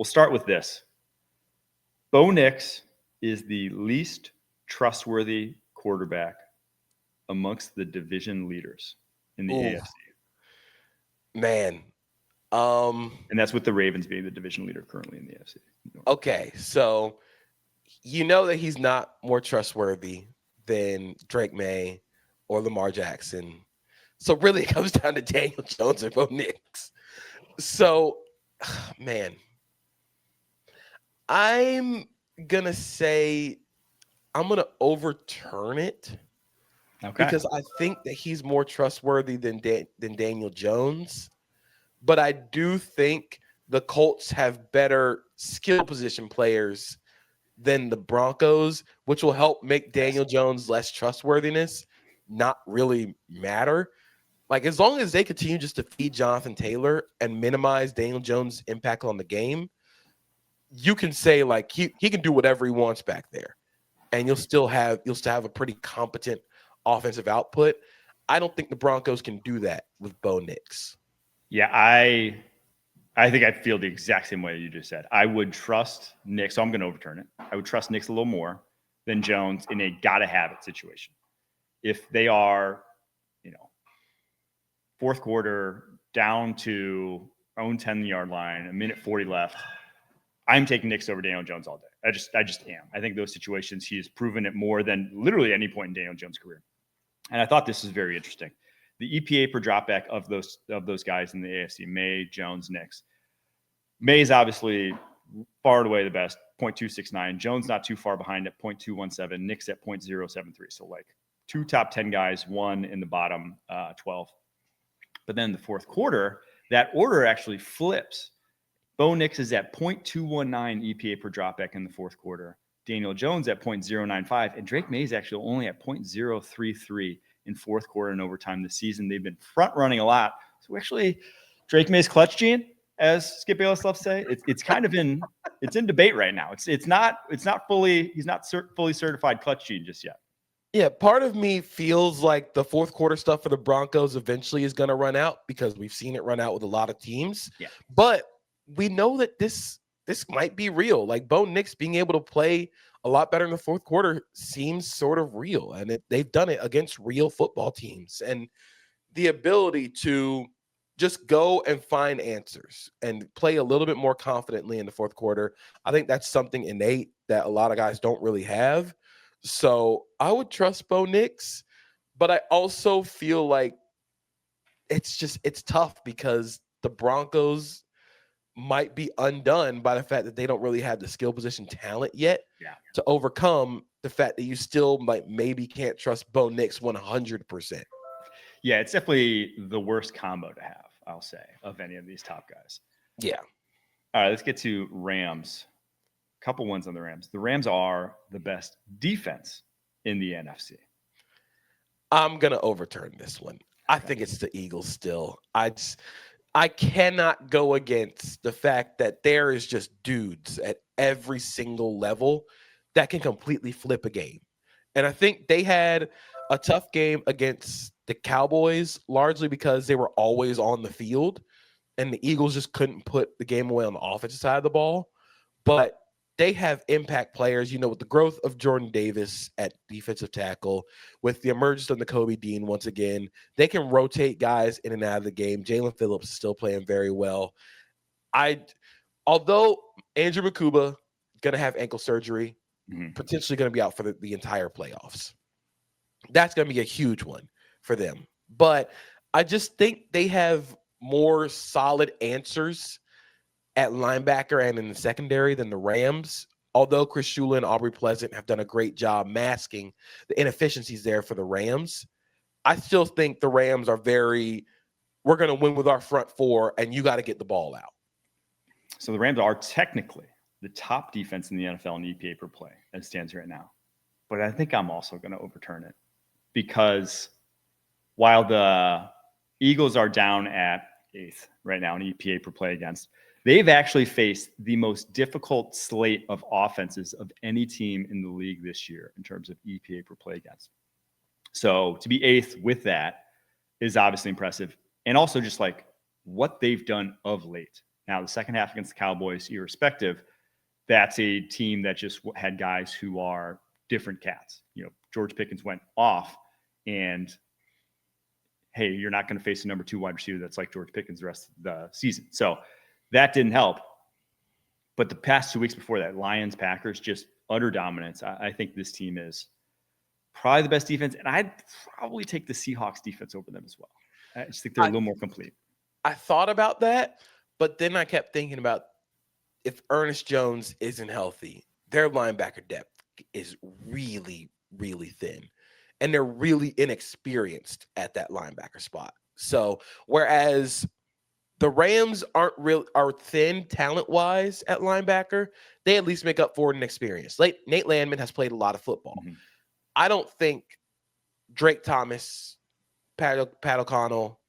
We'll start with this. Bo Nix is the least trustworthy quarterback amongst the division leaders in the AFC. Man. And that's with the Ravens being the division leader currently in the AFC. Okay, so you know that he's not more trustworthy than Drake May or Lamar Jackson. So really it comes down to Daniel Jones and Bo Nix. So, man, I'm going to say I'm going to overturn it because I think that he's more trustworthy than Daniel Jones. But I do think the Colts have better skill position players than the Broncos, which will help make Daniel Jones less trustworthiness not really matter. Like, as long as they continue just to feed Jonathan Taylor and minimize Daniel Jones' impact on the game, you can say, like, he can do whatever he wants back there. And you'll still have a pretty competent offensive output. I don't think the Broncos can do that with Bo Nix. Yeah, I think I feel the exact same way you just said. I would trust Nix, so I'm going to overturn it. I would trust Nix a little more than Jones in a gotta-have-it situation. If they are, fourth quarter down to own 10-yard line, a minute 40 left, I'm taking Nix over Daniel Jones all day. I just am. I think those situations, he has proven it more than literally any point in Daniel Jones' career. And I thought this was very interesting. The EPA per dropback of those guys in the AFC, May, Jones, Nix. May is obviously far and away the best, 0.269. Jones not too far behind at 0.217. Nix at 0.073. So like two top 10 guys, one in the bottom 12. But then the fourth quarter, that order actually flips. Bo Nix is at 0.219 EPA per dropback in the fourth quarter. Daniel Jones at 0.095. And Drake May is actually only at 0.033 in fourth quarter and overtime this season. They've been front running a lot. So actually, Drake May's clutch gene, as Skip Bayless loves to say, it's kind of in debate right now. He's not fully certified clutch gene just yet. Yeah, part of me feels like the fourth quarter stuff for the Broncos eventually is going to run out because we've seen it run out with a lot of teams. Yeah. But we know that this might be real. Like Bo Nix being able to play a lot better in the fourth quarter seems sort of real. And they've done it against real football teams. And the ability to just go and find answers and play a little bit more confidently in the fourth quarter, I think that's something innate that a lot of guys don't really have. So I would trust Bo Nix, but I also feel like it's tough because the Broncos might be undone by the fact that they don't really have the skill position talent yet to overcome the fact that you still maybe can't trust Bo Nix 100%. Yeah, it's definitely the worst combo to have, I'll say, of any of these top guys. Yeah. All right, let's get to Rams. Couple ones on the Rams. The Rams are the best defense in the NFC. I'm going to overturn this one. I think it's the Eagles still. I cannot go against the fact that there is just dudes at every single level that can completely flip a game. And I think they had a tough game against the Cowboys, largely because they were always on the field and the Eagles just couldn't put the game away on the offensive side of the ball. But they have impact players, with the growth of Jordan Davis at defensive tackle, with the emergence of Nakobe Dean once again. They can rotate guys in and out of the game. Jalen Phillips is still playing very well. Although Andrew Makuba going to have ankle surgery, potentially going to be out for the entire playoffs. That's going to be a huge one for them. But I just think they have more solid answers at linebacker and in the secondary than the Rams, although Chris Shula and Aubrey Pleasant have done a great job masking the inefficiencies there for the Rams. I still think the Rams are we're going to win with our front four, and you got to get the ball out. So the Rams are technically the top defense in the NFL in EPA per play as it stands right now. But I think I'm also going to overturn it because while the Eagles are down at 8th right now in EPA per play against, they've actually faced the most difficult slate of offenses of any team in the league this year in terms of EPA per play against. So to be 8th with that is obviously impressive. And also just like what they've done of late. Now, the second half against the Cowboys, irrespective, that's a team that just had guys who are different cats. George Pickens went off, and hey, you're not going to face a number 2 wide receiver that's like George Pickens the rest of the season. So that didn't help. But the past 2 weeks before that, Lions, Packers, just utter dominance. I think this team is probably the best defense, and I'd probably take the Seahawks defense over them as well. I just think they're a little more complete. I thought about that, but then I kept thinking about if Ernest Jones isn't healthy, their linebacker depth is really, really thin. And they're really inexperienced at that linebacker spot. So whereas the Rams are thin talent-wise at linebacker, they at least make up for it in experience. Nate Landman has played a lot of football. Mm-hmm. I don't think Drake Thomas, Pat O'Connell,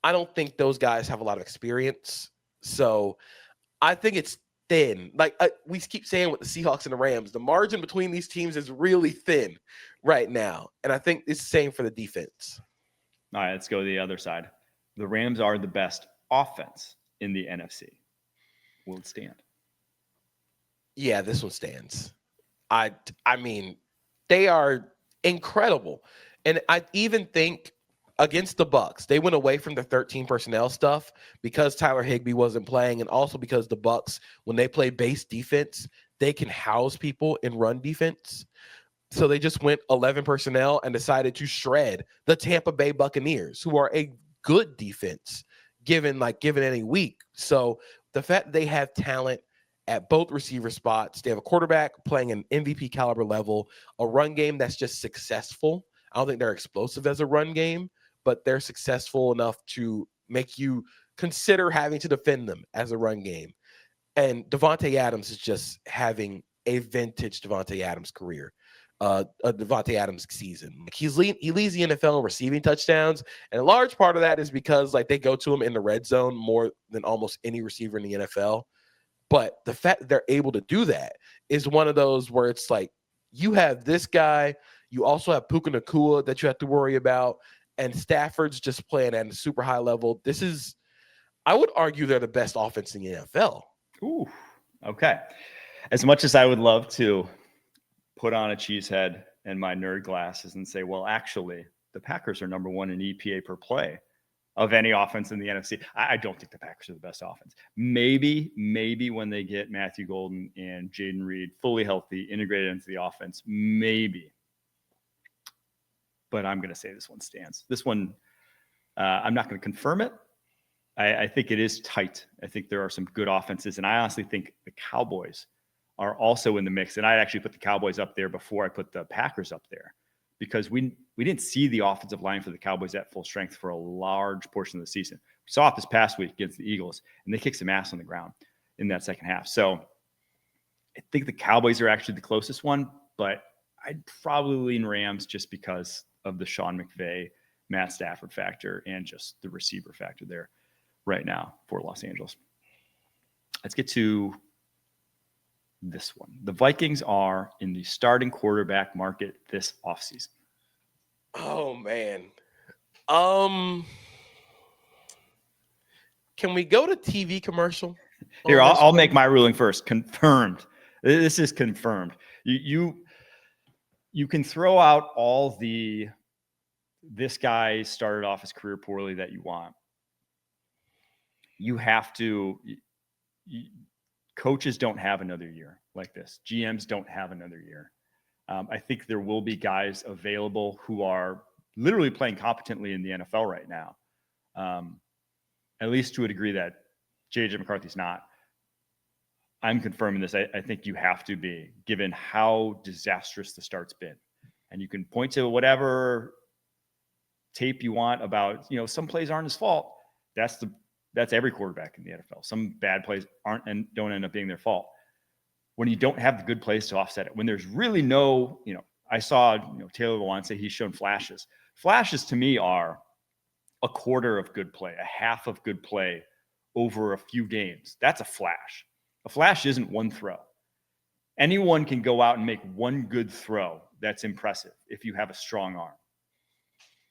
I don't think those guys have a lot of experience. So I think it's thin. We keep saying with the Seahawks and the Rams, the margin between these teams is really thin right now. And I think it's the same for the defense. All right, let's go to the other side. The Rams are the best offense in the NFC. Will it stand? Yeah, this one stands. I mean, they are incredible. And I even think against the Bucs, they went away from the 13 personnel stuff because Tyler Higbee wasn't playing, and also because the Bucs, when they play base defense, they can house people in run defense. So they just went 11 personnel and decided to shred the Tampa Bay Buccaneers, who are a good defense given any week. So the fact they have talent at both receiver spots, they have a quarterback playing an MVP caliber level, a run game that's just successful. I don't think they're explosive as a run game, but they're successful enough to make you consider having to defend them as a run game. And Devontae Adams is just having a vintage Devontae Adams career, a Devontae Adams season. He leads the NFL in receiving touchdowns, and a large part of that is because they go to him in the red zone more than almost any receiver in the NFL. But the fact that they're able to do that is one of those where it's you have this guy, you also have Puka Nacua that you have to worry about, and Stafford's just playing at a super high level. I would argue they're the best offense in the NFL. Ooh, okay. As much as I would love to put on a cheese head and my nerd glasses and say, well, actually, the Packers are number 1 in EPA per play of any offense in the NFC. I don't think the Packers are the best offense. Maybe when they get Matthew Golden and Jaden Reed fully healthy, integrated into the offense, maybe. But I'm going to say this one stands. This one, I'm not going to confirm it. I think it is tight. I think there are some good offenses, and I honestly think the Cowboys are also in the mix. And I'd actually put the Cowboys up there before I put the Packers up there, because we didn't see the offensive line for the Cowboys at full strength for a large portion of the season. We saw it this past week against the Eagles, and they kicked some ass on the ground in that second half. So I think the Cowboys are actually the closest one, but I'd probably lean Rams just because of the Sean McVay, Matt Stafford factor, and just the receiver factor there right now for Los Angeles. Let's get to this one. The Vikings are in the starting quarterback market this offseason. Oh, man. Can we go to TV commercial? Here, I'll make my ruling first. Confirmed. This is confirmed. You can throw out all this guy started off his career poorly that you want. You have to. Coaches don't have another year like this. GMs don't have another year. I think there will be guys available who are literally playing competently in the NFL right now, at least to a degree that J.J. McCarthy's not. I'm confirming this. I think you have to be, given how disastrous the start's been. And you can point to whatever tape you want about, some plays aren't his fault. That's every quarterback in the NFL. Some bad plays aren't and don't end up being their fault. When you don't have the good plays to offset it, when there's really no, I saw, Taylor Lewan say he's shown flashes. Flashes to me are a quarter of good play, a half of good play over a few games. That's a flash. A flash isn't one throw. Anyone can go out and make one good throw that's impressive if you have a strong arm.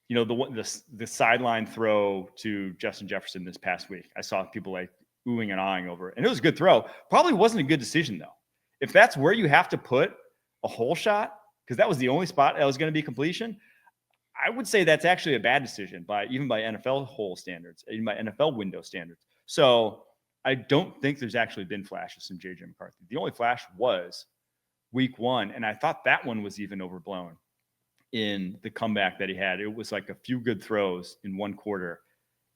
The sideline throw to Justin Jefferson this past week. I saw people oohing and ahhing over it. And it was a good throw. Probably wasn't a good decision, though. If that's where you have to put a hole shot, because that was the only spot that was going to be completion, I would say that's actually a bad decision even by NFL hole standards, even by NFL window standards. So I don't think there's actually been flashes from J.J. McCarthy. The only flash was week 1, and I thought that one was even overblown in the comeback that he had. It was like a few good throws in one quarter.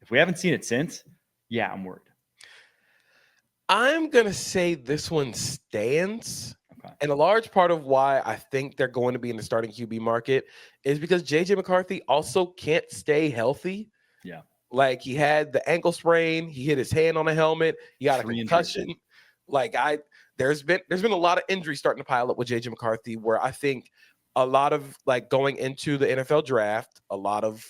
If we haven't seen it since, yeah, I'm worried. I'm going to say this one stands. Okay. And a large part of why I think they're going to be in the starting QB market is because J.J. McCarthy also can't stay healthy. Yeah. Like, he had the ankle sprain, he hit his hand on a helmet, he got 3 a concussion. injuries. Like, there's been a lot of injuries starting to pile up with J.J. McCarthy, where I think a lot of, like, going into the NFL draft, a lot of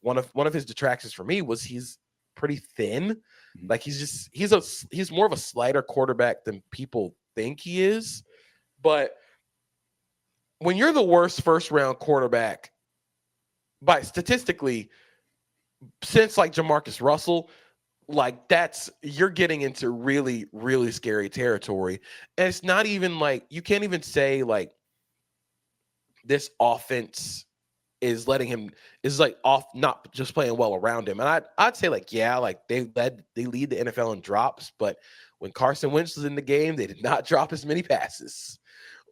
one of his detractions for me was he's pretty thin. Mm-hmm. Like, he's more of a slighter quarterback than people think he is. But when you're the worst first round quarterback by statistically since like Jamarcus Russell, like you're getting into really, really scary territory. And it's not even like, you can't even say like this offense is letting him is like off, not just playing well around him. And I'd say like, yeah, like they lead the NFL in drops, but when Carson Wentz was in the game, they did not drop as many passes.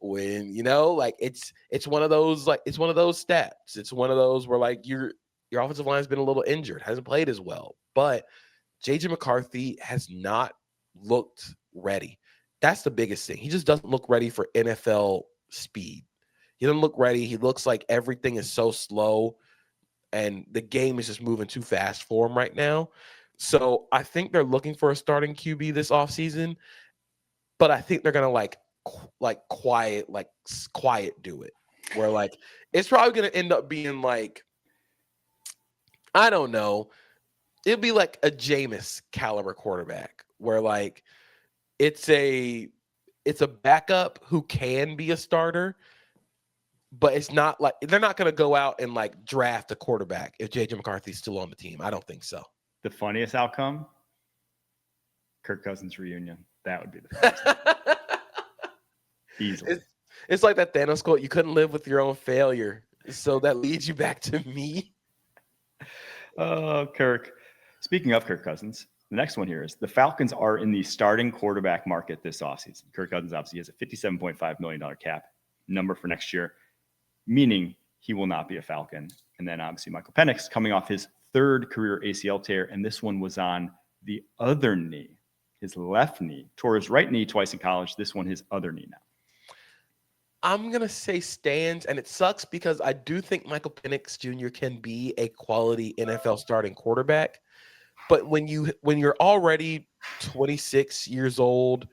When, like it's one of those, like it's one of those stats. It's one of those where like your offensive line has been a little injured, hasn't played as well. But JJ McCarthy has not looked ready. That's the biggest thing. He just doesn't look ready for NFL speed. He doesn't look ready. He looks like everything is so slow and the game is just moving too fast for him right now. So I think they're looking for a starting QB this offseason, but I think they're going to quiet do it, where like it's probably going to end up being like, I don't know, it'd be like a Jameis caliber quarterback where like it's a backup who can be a starter, but it's not like they're not going to go out and like draft a quarterback if JJ McCarthy's still on the team. I don't think so. The funniest outcome, Kirk Cousins reunion. That would be the funniest. Easily. It's like that Thanos quote, you couldn't live with your own failure. So that leads you back to me. Oh, Kirk. Speaking of Kirk Cousins, the next one here is the Falcons are in the starting quarterback market this offseason. Kirk Cousins obviously has a $57.5 million cap number for next year, meaning he will not be a Falcon. And then obviously Michael Penix coming off his 3rd career ACL tear, and this one was on the other knee, his left knee. Tore his right knee twice in college. This one, his other knee now. I'm going to say stands, and it sucks because I do think Michael Penix Jr. can be a quality NFL starting quarterback. But when you're already 26 years old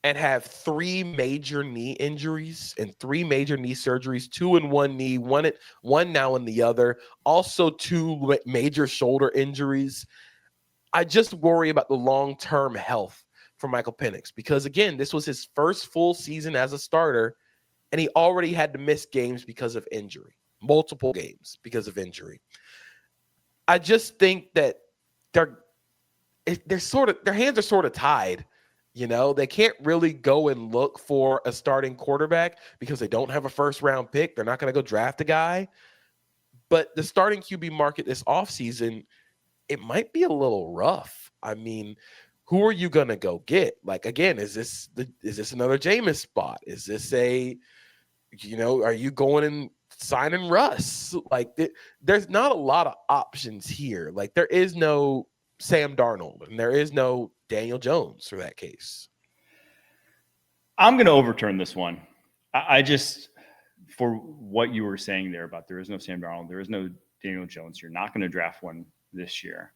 and have 3 major knee injuries and 3 major knee surgeries, 2 in one knee, one now in the other, also 2 major shoulder injuries, I just worry about the long-term health for Michael Penix because, again, this was his first full season as a starter, and he already had to miss games because of injury, multiple games because of injury. I just think that their hands are sort of tied. They can't really go and look for a starting quarterback because they don't have a first round pick. They're not going to go draft a guy. But the starting QB market this offseason, it might be a little rough. I mean, who are you going to go get? Like, again, is this another Jameis spot? Is this are you going and signing Russ? Like, there's not a lot of options here. Like, there is no Sam Darnold and there is no Daniel Jones for that case. I'm going to overturn this one. I just, for what you were saying there about there is no Sam Darnold, there is no Daniel Jones, you're not going to draft one this year.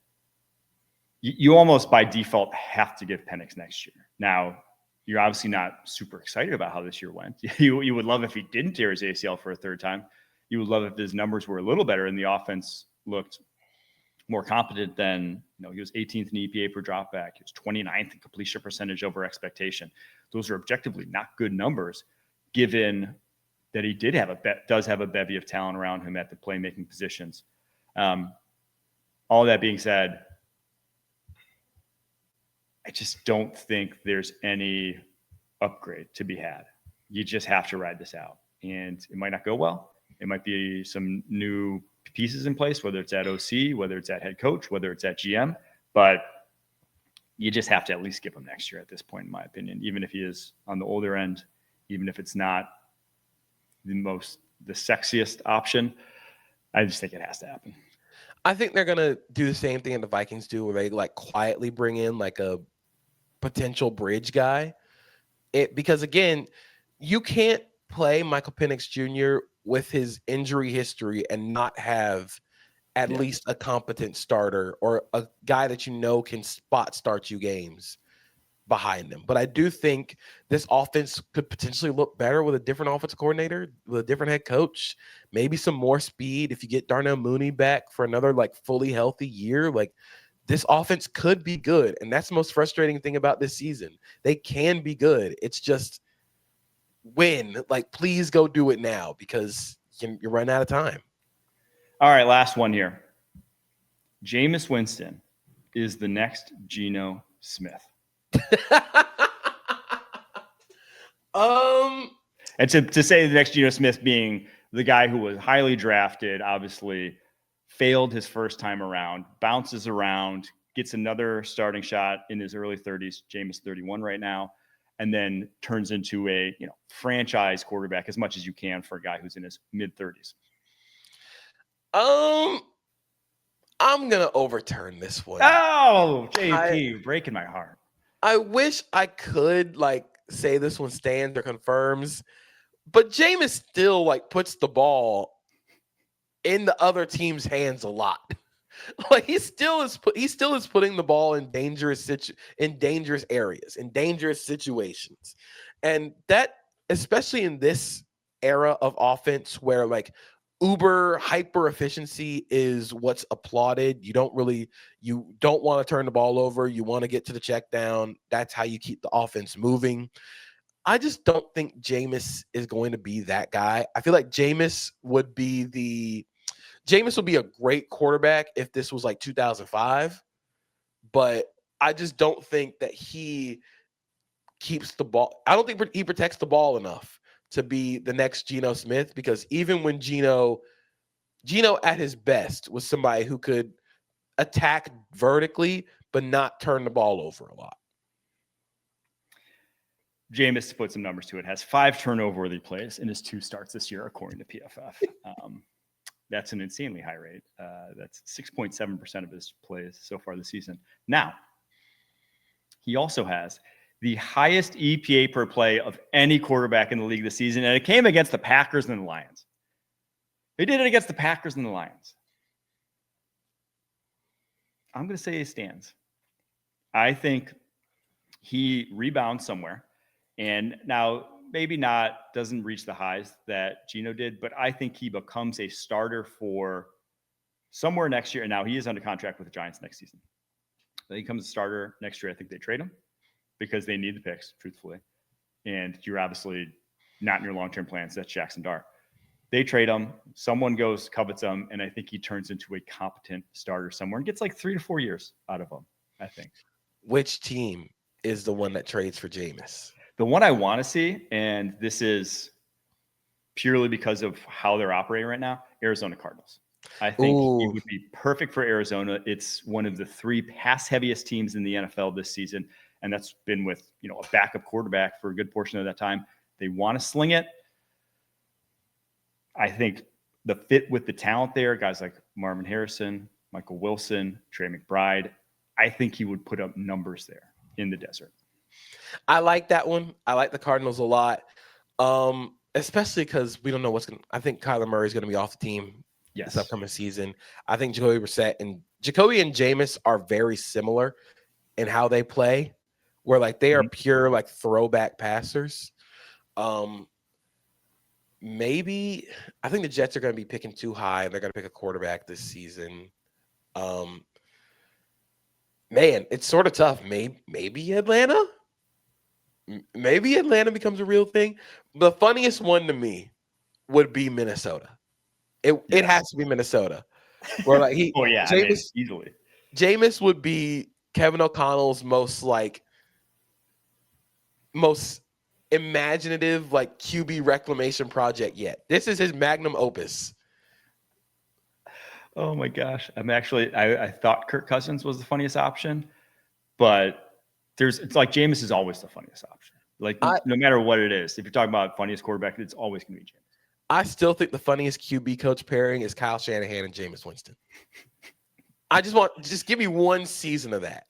You almost by default have to give Penix next year. Now, you're obviously not super excited about how this year went. You would love if he didn't tear his ACL for a 3rd time. You would love if his numbers were a little better and the offense looked more competent than, he was 18th in EPA per dropback. He was 29th in completion percentage over expectation. Those are objectively not good numbers, given that he does have a bevy of talent around him at the playmaking positions. All that being said, I just don't think there's any upgrade to be had. You just have to ride this out. And it might not go well. It might be some new pieces in place, whether it's at OC, whether it's at head coach, whether it's at GM. But you just have to at least give him next year at this point, in my opinion, even if he is on the older end, even if it's not the sexiest option. I just think it has to happen. I think they're going to do the same thing that the Vikings do, where they like quietly bring in like a potential bridge guy. Because again, you can't play Michael Penix Jr. with his injury history and not have at least a competent starter or a guy that you know can spot start you games behind them. But I do think this offense could potentially look better with a different offensive coordinator, with a different head coach, maybe some more speed. If you get Darnell Mooney back for another like fully healthy year, like this offense could be good. And that's the most frustrating thing about this season. They can be good. It's just when, like, please go do it now because you're running out of time. All right, last one here. Jameis Winston is the next Geno Smith. And to say the next Geno Smith being the guy who was highly drafted, obviously failed his first time around, bounces around, gets another starting shot in his early 30s. Jameis 31 right now, and then turns into a franchise quarterback as much as you can for a guy who's in his mid 30s. I'm gonna overturn this one. Oh, JP, breaking my heart. I wish I could like say this one stands or confirms, but Jameis still like puts the ball in the other team's hands a lot. Like he still is putting the ball in dangerous areas, in dangerous situations. And that, especially in this era of offense where like uber hyper efficiency is what's applauded. You don't want to turn the ball over. You want to get to the check down. That's how you keep the offense moving. I just don't think Jameis is going to be that guy. I feel like Jameis would be a great quarterback if this was like 2005, but I just don't think that he keeps the ball. I don't think he protects the ball enough to be the next Geno Smith, because even when Geno at his best was somebody who could attack vertically but not turn the ball over a lot. Jameis, to put some numbers to it, has 5 turnover-worthy plays in his 2 starts this year, according to PFF. That's an insanely high rate. That's 6.7% of his plays so far this season. Now, he also has the highest EPA per play of any quarterback in the league this season, and it came against the Packers and the Lions. They did it against the Packers and the Lions. I'm going to say he stands. I think he rebounds somewhere, and now maybe doesn't reach the highs that Geno did, but I think he becomes a starter for somewhere next year. And now he is under contract with the Giants next season. Then he becomes a starter next year. I think they trade him because they need the picks, truthfully. And you're obviously not in your long-term plans. That's Jackson Dart. They trade him. Someone covets him, and I think he turns into a competent starter somewhere and gets like 3 to 4 years out of him, I think. Which team is the one that trades for Jameis? The one I want to see, and this is purely because of how they're operating right now, Arizona Cardinals. I think he would be perfect for Arizona. It's one of the 3 pass-heaviest teams in the NFL this season, and that's been with a backup quarterback for a good portion of that time. They want to sling it. I think the fit with the talent there, guys like Marvin Harrison, Michael Wilson, Trey McBride, I think he would put up numbers there in the desert. I like that one. I like the Cardinals a lot, especially because we don't know I think Kyler Murray is going to be off the team this upcoming season. I think Jacoby and Jameis are very similar in how they play, where like they are pure like throwback passers. Maybe I think the Jets are going to be picking too high, and they're going to pick a quarterback this season. Man, it's sort of tough. Maybe Atlanta. Maybe Atlanta becomes a real thing. The funniest one to me would be Minnesota. It has to be Minnesota. Where like easily. Jameis would be Kevin O'Connell's most imaginative QB reclamation project yet. This is his magnum opus. Oh my gosh. I thought Kirk Cousins was the funniest option, but it's like Jameis is always the funniest option. No matter what it is, if you're talking about funniest quarterback, it's always going to be Jameis. I still think the funniest QB coach pairing is Kyle Shanahan and Jameis Winston. I just give me one season of that.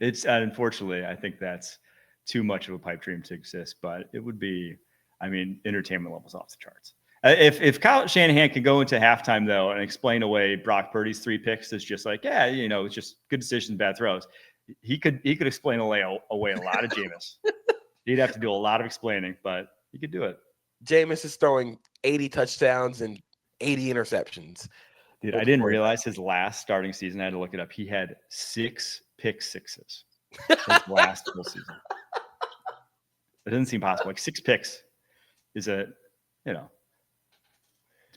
It's unfortunately, I think that's too much of a pipe dream to exist, but it would be, entertainment levels off the charts. If Kyle Shanahan can go into halftime though and explain away Brock Purdy's 3 picks as just it's just good decisions, bad throws. He could explain away a lot of Jameis. He'd have to do a lot of explaining, but he could do it. Jameis is throwing 80 touchdowns and 80 interceptions. Dude, I didn't realize his last starting season. I had to look it up. He had 6 pick sixes his last full season. It doesn't seem possible. 6 picks is it's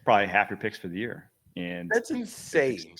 probably half your picks for the year. And that's insane.